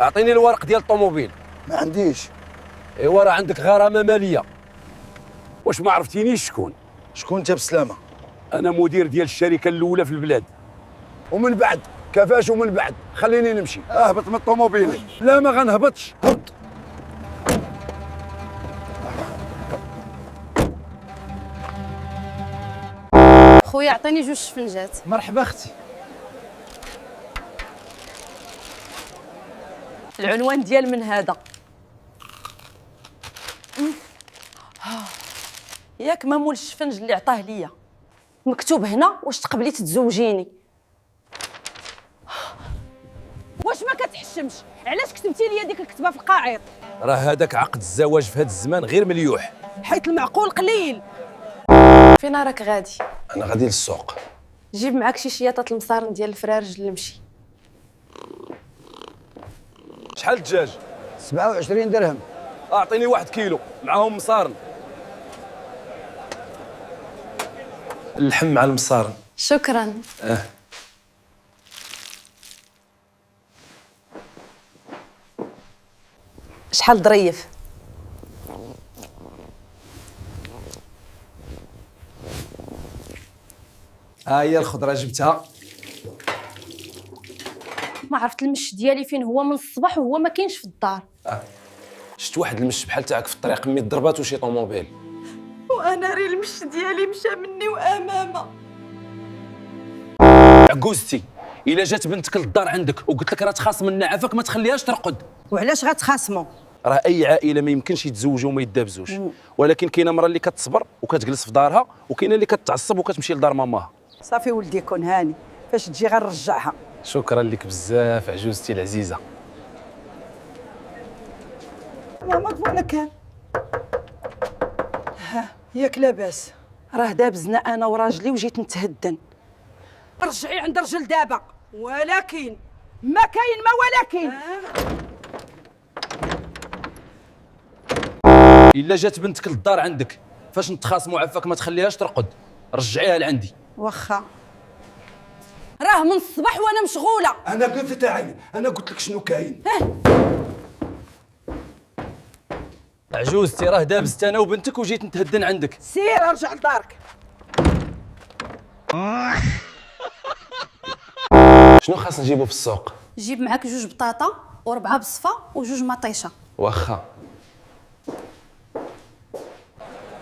اعطيني الورق ديال الطوموبيل. ما عنديش. ايوا راه عندك غرامه ماليه. واش ما عرفتينيش شكون؟ شكون انت بسلامه؟ انا مدير ديال الشركه الاولى في البلاد. ومن بعد كيفاش ومن بعد؟ خليني نمشي. اهبط من الطوموبيل. لا ما غنهبطش. هبط. خويا عطيني جوج شفنجات. مرحبا اختي. العنوان ديال من هذا ياك ما مول الشفنج اللي عطاه ليا مكتوب هنا واش تقبلي تتزوجيني. واش ما كتحشمش؟ علاش كتبتي ليا ديك الكتبه في القاعيط؟ راه هذاك عقد الزواج في هذا الزمان غير مليوح. حيت المعقول قليل. فين راك غادي؟ انا غادي للسوق. جيب معاك شي شياطه المصارن ديال الفرارج المشي. شحال الدجاج؟ 27 درهم. اعطيني 1 كيلو معاهم مصارن. اللحم مع المصارن. شكرا. شحال ظريف؟ ها هي الخضره جبتها. ما عرفت المش ديالي فين هو من الصباح وهو ما كاينش في الدار. شفت واحد المش بحال تاعك في الطريق مي ضرباتو شي طوموبيل. وانا ري المش ديالي مشى مني وامامه. عكوزتي الا جات بنتك للدار عندك وقلت لك راه تخاصم من عافاك ما تخليهاش ترقد. وعلاش غتخاصموا؟ راه اي عائله ما يمكنش يتزوجوا وما يدابزوش، ولكن كاينه مرا اللي كتصبر وكتجلس في دارها وكاينه اللي كتعصب وكتمشي لدار ماماها. صافي ولدي كون هاني، فاش تجي غنرجعها. شكرا لك بزاف عجوزتي العزيزه. ماما فوالا كان. ها ياك لاباس؟ راه دابزنا انا وراجلي وجيت نتهدن. رجعي عند الرجل دابا، ولكن ما كاين ما ولكن. الا جات بنتك للدار عندك فاش نتخاصموا عافاك ما تخليهاش ترقد، رجعيها لعندي. واخا. راه من الصباح وانا مشغوله. انا قلت تعالي، انا قلت لك شنو كاين. عجوزتي راه دابزت انا وبنتك وجيت نتهدن عندك. سير ارجع لدارك. شنو خاص نجيبو في السوق؟ جيب معاك جوج بطاطا وربعه بصفه وجوج مطيشه. واخا.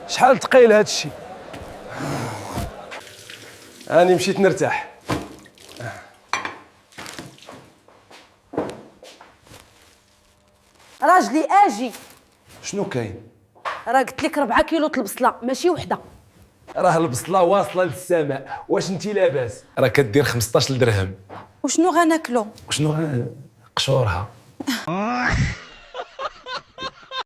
شحال ثقيل هذا الشيء؟ اني مشيت نرتاح. راجلي اجي. شنو كاين؟ راه قلت لك 4 كيلو البصله ماشي وحده. راه البصله واصله للسماء، واش انت لاباس؟ راه كدير 15 درهم. وشنو غناكلو؟ وشنو قشورها.